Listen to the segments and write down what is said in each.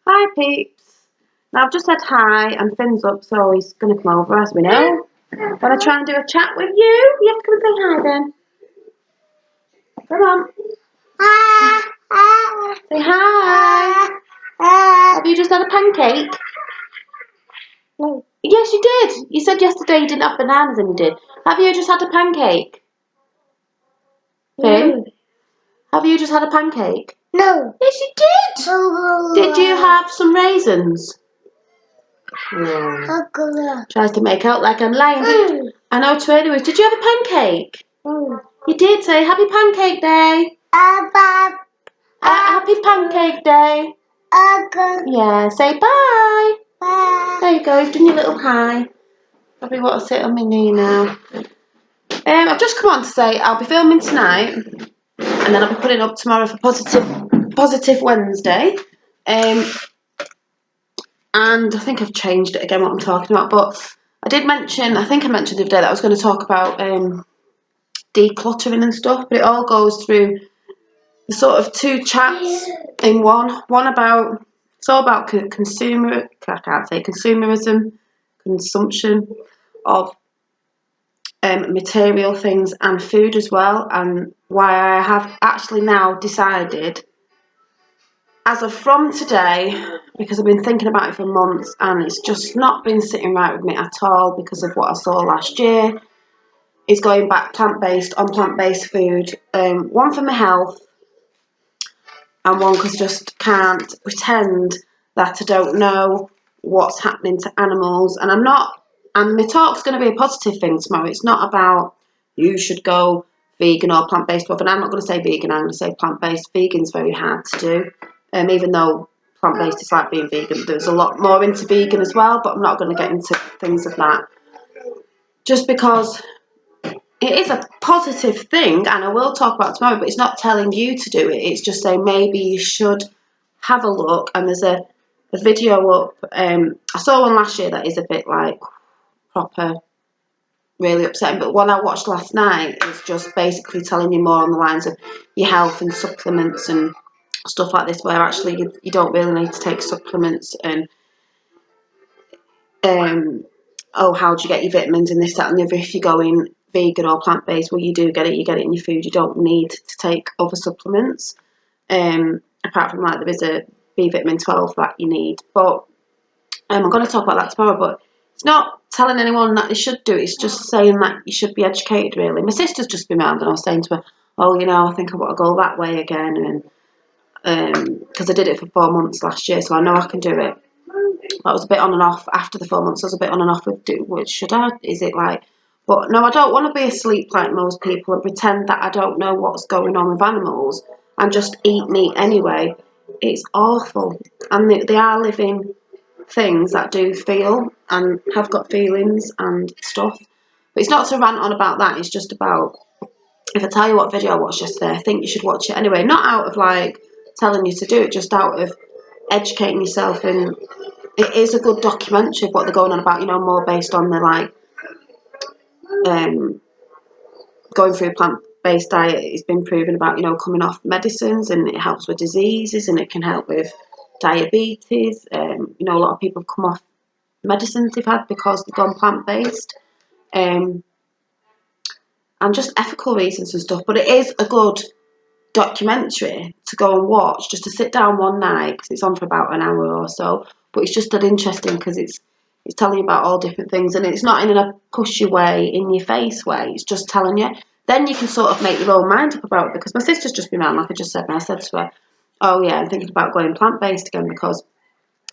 Hi peeps. Now I've just said hi and Finn's up, so he's going to come over as we know. Want to try and do a chat with you? You have to come and say hi then. Come on. Say hi. Have you just had a pancake? No. Yes, you did. You said yesterday you didn't have bananas and you did. Have you just had a pancake? Finn? Have you just had a pancake? No. Yes, you did. Did you have some raisins? Tries to make out like I'm lying. I know it's really weird. Did you have a pancake? You did. Say happy pancake day. Happy pancake day. Yeah, say bye. Bye. There you go, you've done your little hi. Probably want to sit on my knee now. I've just come on to say I'll be filming tonight and then I'll be putting up tomorrow for Positive Wednesday. And I think I've changed it again what I'm talking about, but I think I mentioned the other day that I was going to talk about decluttering and stuff, but it all goes through the sort of two chats in one. One about, it's all about consumerism, consumption of material things and food as well, and why I have actually now decided, as of from today, because I've been thinking about it for months and it's just not been sitting right with me at all because of what I saw last year, is going back plant-based food. One for my health and one because I just can't pretend that I don't know what's happening to animals. And my talk's going to be a positive thing tomorrow. It's not about you should go vegan or plant-based, and I'm not going to say vegan, I'm going to say plant-based. Vegan's very hard to do, even though plant-based is like being vegan. There's a lot more into vegan as well, but I'm not going to get into things of that. Just because it is a positive thing, and I will talk about it tomorrow, but it's not telling you to do it. It's just saying maybe you should have a look. And there's a video up. I saw one last year that is a bit like proper, really upsetting. But one I watched last night is just basically telling you more on the lines of your health and supplements and stuff like this, where actually you don't really need to take supplements, and how do you get your vitamins and this, that and the other if you're going vegan or plant-based. Well, you do get it, you get it in your food. You don't need to take other supplements, apart from like there is a B vitamin 12 that you need. But I'm going to talk about that tomorrow, but it's not telling anyone that they should do it. It's just saying that you should be educated, really. My sister's just been around and I was saying to her, oh, I think I want to go that way again, and because I did it for 4 months last year, so I know I can do it. I was a bit on and off after the 4 months. I was a bit on and off with should I? Is it like? But no, I don't want to be asleep like most people and pretend that I don't know what's going on with animals and just eat meat anyway. It's awful, and they are living things that do feel and have got feelings and stuff. But it's not to rant on about that. It's just about, if I tell you what video I watched yesterday, I think you should watch it anyway. Not out of like telling you to do it, just out of educating yourself. And it is a good documentary of what they're going on about, more based on the like going through a plant-based diet. It's been proven about, coming off medicines, and it helps with diseases, and it can help with diabetes. A lot of people have come off medicines they've had because they've gone plant-based, and just ethical reasons and stuff. But it is a good documentary to go and watch, just to sit down one night, because it's on for about an hour or so. But it's just that interesting because it's telling you about all different things, and it's not in a pushy way, in your face way. It's just telling you. Then you can sort of make your own mind up about it, because my sister's just been around, like I just said, and I said to her, oh yeah, I'm thinking about going plant-based again, because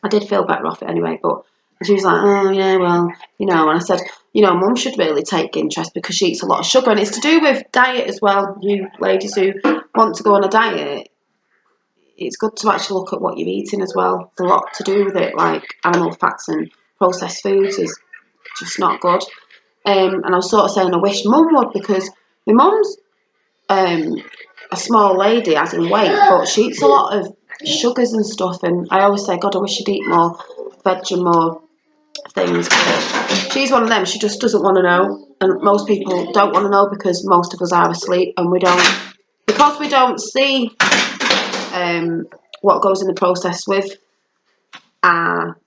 I did feel better off it anyway. But she was like, oh yeah, well, and I said, Mum should really take interest because she eats a lot of sugar, and it's to do with diet as well. You ladies who want to go on a diet, it's good to actually look at what you're eating as well. There's a lot to do with it, like animal fats and processed foods is just not good. And I was sort of saying I wish Mum would, because my mum's a small lady as in weight, but she eats a lot of sugars and stuff, and I always say, God, I wish she'd eat more veg and more things. She's one of them, she just doesn't want to know, and most people don't want to know because most of us are asleep, and we don't see what goes in the process with our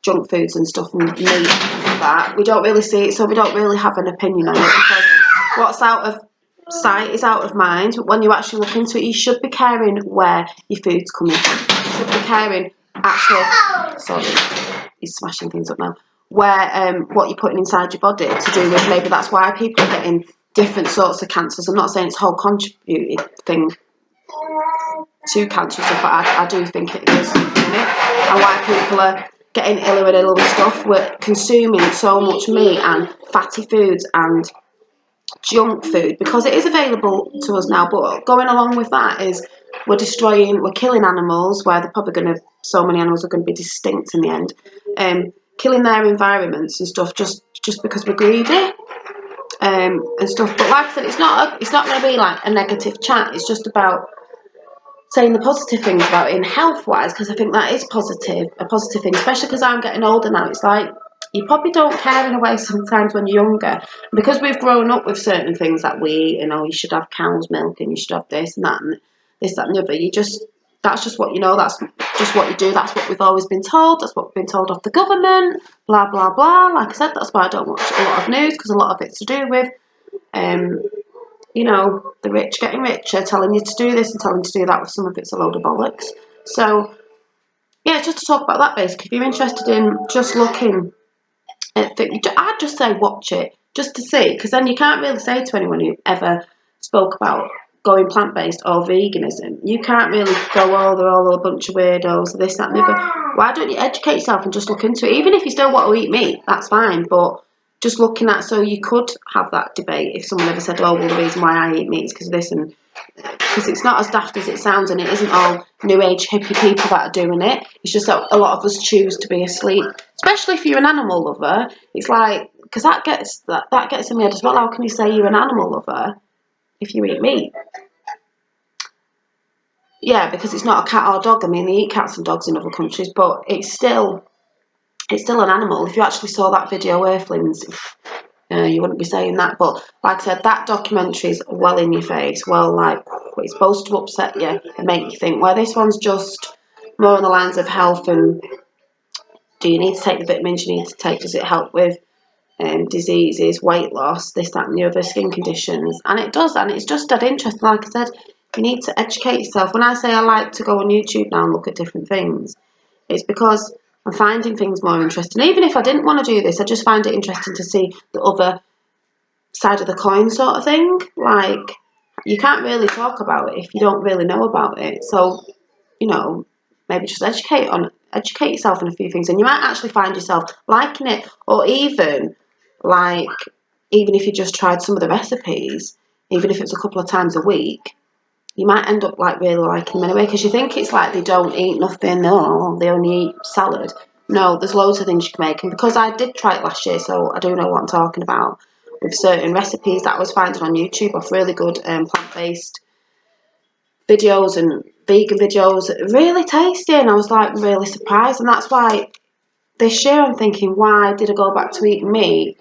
junk foods and stuff and meat, that we don't really see it, so we don't really have an opinion on it, because what's out of sight is out of mind. But when you actually look into it, you should be caring where your food's coming from. You should be caring actually, sorry, he's smashing things up now, where what you're putting inside your body to do with, maybe that's why people are getting different sorts of cancers. I'm not saying it's a whole contributed thing to cancer stuff, but I do think it is something in it, and why people are getting iller and iller with stuff. We're consuming so much meat and fatty foods and junk food because it is available to us now, but going along with that is we're killing animals where they're probably going to, so many animals are going to be distinct in the end, killing their environments and stuff just because we're greedy, and stuff. But like I said, it's not going to be like a negative chat. It's just about saying the positive things about it in health wise, because I think that is a positive thing, especially because I'm getting older now. It's like you probably don't care in a way sometimes when you're younger, because we've grown up with certain things that we eat, you should have cow's milk and you should have this and that and this, that and the other. That's just what you know, that's just what you do, that's what we've always been told, that's what we've been told off the government, blah blah blah. Like I said, that's why I don't watch a lot of news, because a lot of it's to do with the rich getting richer, telling you to do this and telling you to do that, with some of it's a load of bollocks. So, yeah, just to talk about that basically, if you're interested in just looking at things, I'd just say watch it, just to see, because then you can't really say to anyone who ever spoke about going plant-based or veganism, you can't really go, oh, they're all a bunch of weirdos, this, that and the other. Why don't you educate yourself and just look into it? Even if you still want to eat meat, that's fine, but just looking at, so you could have that debate if someone ever said, oh, well, the reason why I eat meat is because of this, and because it's not as daft as it sounds, and it isn't all new age hippie people that are doing it. It's just that a lot of us choose to be asleep, especially if you're an animal lover. It's like, because that gets in my head as well. How can you say you're an animal lover if you eat meat? Yeah, because it's not a cat or dog. I mean, they eat cats and dogs in other countries, but it's still an animal. If you actually saw that video, Earthlings, you wouldn't be saying that. But like I said, that documentary is well in your face. Well, like, it's supposed to upset you and make you think. Where this one's just more on the lines of health and do you need to take the vitamins you need to take? Does it help with diseases, weight loss, this, that, and the other, skin conditions? And it does, and it's just dead interesting. Like I said, you need to educate yourself. When I say I like to go on YouTube now and look at different things, it's because I'm finding things more interesting. Even if I didn't want to do this, I just find it interesting to see the other side of the coin sort of thing. Like, you can't really talk about it if you don't really know about it. So, maybe just educate yourself on a few things, and you might actually find yourself liking it. Or even if you just tried some of the recipes, even if it's a couple of times a week, you might end up really liking them anyway, because you think it's like they don't eat nothing, no, they only eat salad. No, there's loads of things you can make, and because I did try it last year, so I do know what I'm talking about with certain recipes that I was finding on YouTube of really good plant-based videos and vegan videos, really tasty, and I was really surprised. And that's why this year I'm thinking, why did I go back to eating meat?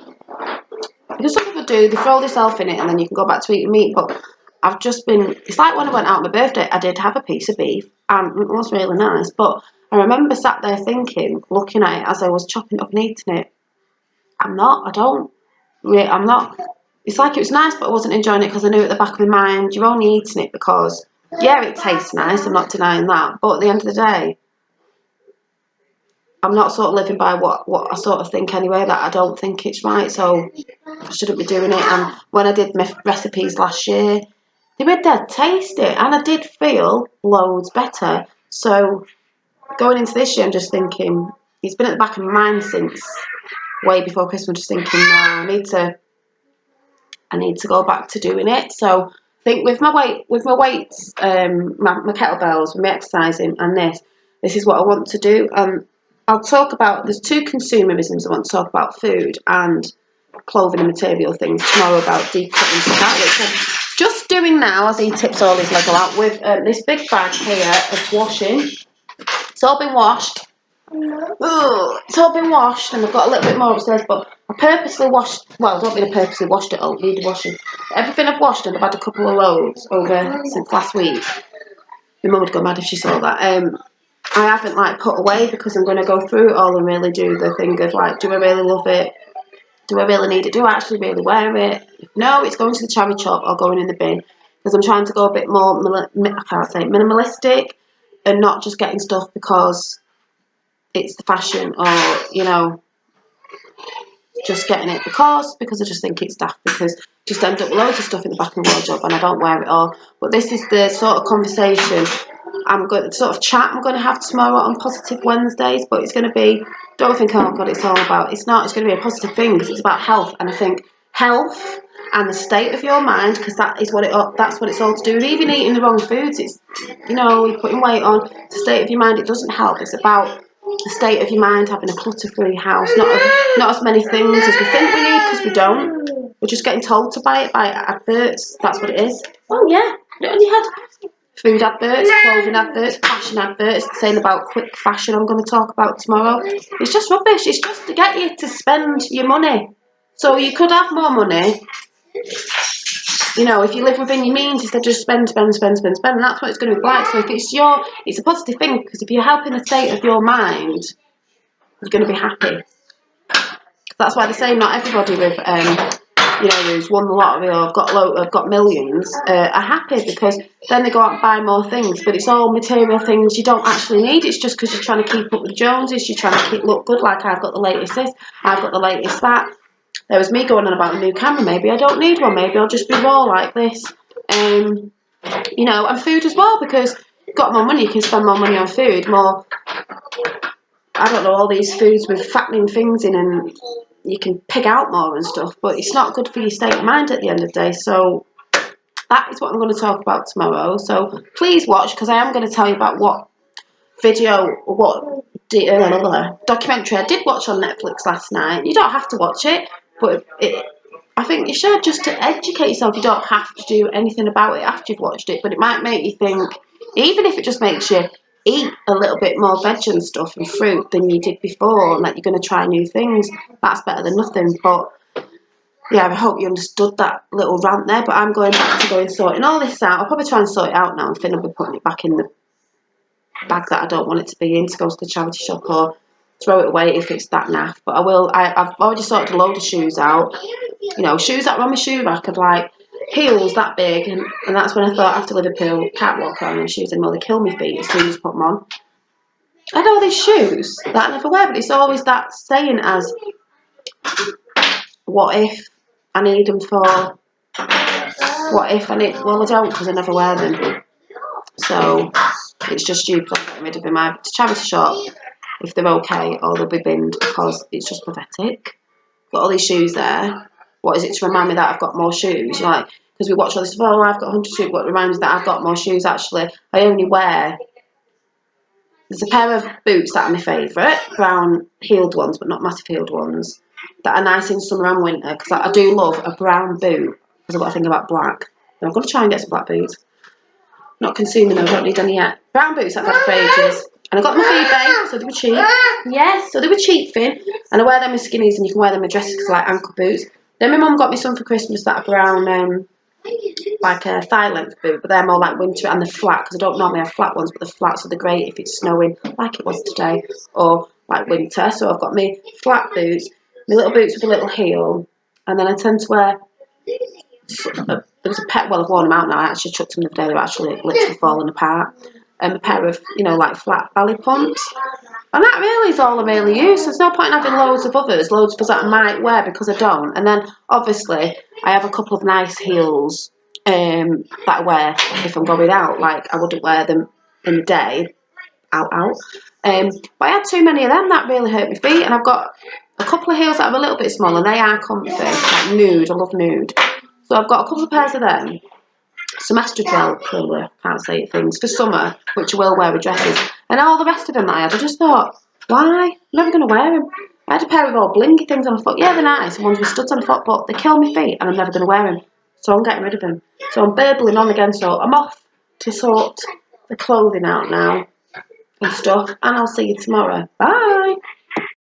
Because some people do, they throw themselves in it and then you can go back to eating meat, but it's like when I went out on my birthday, I did have a piece of beef and it was really nice, but I remember sat there thinking, looking at it as I was chopping it up and eating it, I'm not, it's like it was nice, but I wasn't enjoying it, because I knew at the back of my mind, you're only eating it because, yeah, it tastes nice, I'm not denying that, but at the end of the day, I'm not sort of living by what I sort of think anyway, that I don't think it's right, so I shouldn't be doing it. And when I did my recipes last year, they were dead tasty, and I did feel loads better. So going into this year, I'm just thinking, it's been at the back of my mind since way before Christmas, just thinking, no, I need to go back to doing it. So I think with my weights, my kettlebells, with my exercising, and this is what I want to do. I'll talk about, there's two consumerisms I want to talk about: food and clothing and material things tomorrow, about decluttering stuff out, which I'm just doing now as he tips all his Lego out with this big bag here of washing. It's all been washed. It's all been washed, and I've got a little bit more upstairs, but I purposely washed, well, I don't mean I purposely washed it, I'll need washing. Everything I've washed, and I've had a couple of loads over since last week. My mum would go mad if she saw that. I haven't like put away because I'm going to go through it all and really do the thing of like, do I really love it? Do I really need it? Do I actually really wear it? If no, it's going to the charity shop or going in the bin, because I'm trying to go a bit more, I can't say minimalistic, and not just getting stuff because it's the fashion, or just getting it because I just think it's daft, because just end up loads of stuff in the back of the wardrobe and I don't wear it all. But this is the sort of conversation sort of chat I'm going to have tomorrow on Positive Wednesdays. But it's going to be, don't think, oh God, it's all about, it's not, it's going to be a positive thing, because it's about health. And I think health and the state of your mind, because that's what it's all to do with. Even eating the wrong foods, it's, you're putting weight on. The state of your mind, it doesn't help. It's about the state of your mind, having a clutter-free house, not as many things as we think we need, because we don't. We're just getting told to buy it by adverts. That's what it is. Oh yeah, put it on your head. Food adverts, clothing adverts, fashion adverts, saying about quick fashion I'm going to talk about tomorrow. It's just rubbish. It's just to get you to spend your money. So you could have more money, if you live within your means, instead of just spend, and that's what it's going to be like. So if it's a positive thing, because if you're helping the state of your mind, you're going to be happy. That's why they say not everybody with, who's won the lottery or have got millions are happy, because then they go out and buy more things. But it's all material things you don't actually need. It's just because you're trying to keep up with the Joneses. You're trying to look good. Like, I've got the latest this, I've got the latest that. There was me going on about a new camera. Maybe I don't need one. Maybe I'll just be raw like this. And food as well, because you've got more money, you can spend more money on food. More, I don't know, all these foods with fattening things in, and you can pig out more and stuff, but it's not good for your state of mind at the end of the day. So that is what I'm going to talk about tomorrow. So please watch, because I am going to tell you about what documentary I did watch on Netflix last night. You don't have to watch it, but I think you should, just to educate yourself. You don't have to do anything about it after you've watched it, but it might make you think, even if it just makes you eat a little bit more veg and stuff and fruit than you did before, and that you're going to try new things. That's better than nothing. But yeah, I hope you understood that little rant there. But I'm going back to going sorting all this out. I'll probably try and sort it out now, and Finn will be putting it back in the bag that I don't want it to be in, to go to the charity shop or throw it away if it's that naff. But I will. I've already sorted a load of shoes out. Shoes that were on my shoe rack had like heels that big, and that's when I thought, after Liverpool, can't walk around in shoes anymore. They kill my feet as soon as I put them on. I had all these shoes that I never wear, but it's always that saying as, what if I need them for? What if I need? Well, I don't, because I never wear them. So it's just stupid getting rid of them. Either to charity shop if they're okay, or they'll be binned, because it's just pathetic. Got all these shoes there. What is it to remind me that I've got more shoes? Because we watch all this stuff, oh, I've got 100 shoes, what reminds me that I've got more shoes. Actually, I only wear, there's a pair of boots that are my favourite, brown heeled ones, but not massive heeled ones, that are nice in summer and winter, because I do love a brown boot, because I've got to think about black. And I'm going to try and get some black boots. Not consuming them, I don't need any yet. Brown boots I've had for ages. And I got them off eBay, so they were cheap. Yes, so they were cheap, Finn. And I wear them as skinnies, and you can wear them as dresses, because like ankle boots. Then my mum got me some for Christmas that are brown, like a thigh length boot, but they're more like winter, and they're flat, because I don't normally have flat ones, but they're flat, so they're great if it's snowing, like it was today, or like winter. So I've got my flat boots, my little boots with a little heel, and then I tend to wear, there was a pet, well, I've worn them out now, I actually chucked them the other day, they're actually literally falling apart, and a pair of, like flat ballet pumps. And that really is all I really use. There's no point in having loads of others that I might wear, because I don't. And then, obviously, I have a couple of nice heels that I wear if I'm going out. Like, I wouldn't wear them in the day, out. But I had too many of them, that really hurt my feet. And I've got a couple of heels that are a little bit smaller. They are comfy, like nude. I love nude. So I've got a couple of pairs of them. Some estrogen colour, can't say it, things for summer, which I will wear with dresses, and all the rest of them that I had, I just thought, why? I'm never going to wear them. I had a pair of all blingy things on, I thought, yeah, they're nice, and ones with studs on, I thought, but they kill my feet, and I'm never going to wear them, so I'm getting rid of them. So I'm burbling on again, so I'm off to sort the clothing out now and stuff, and I'll see you tomorrow. Bye.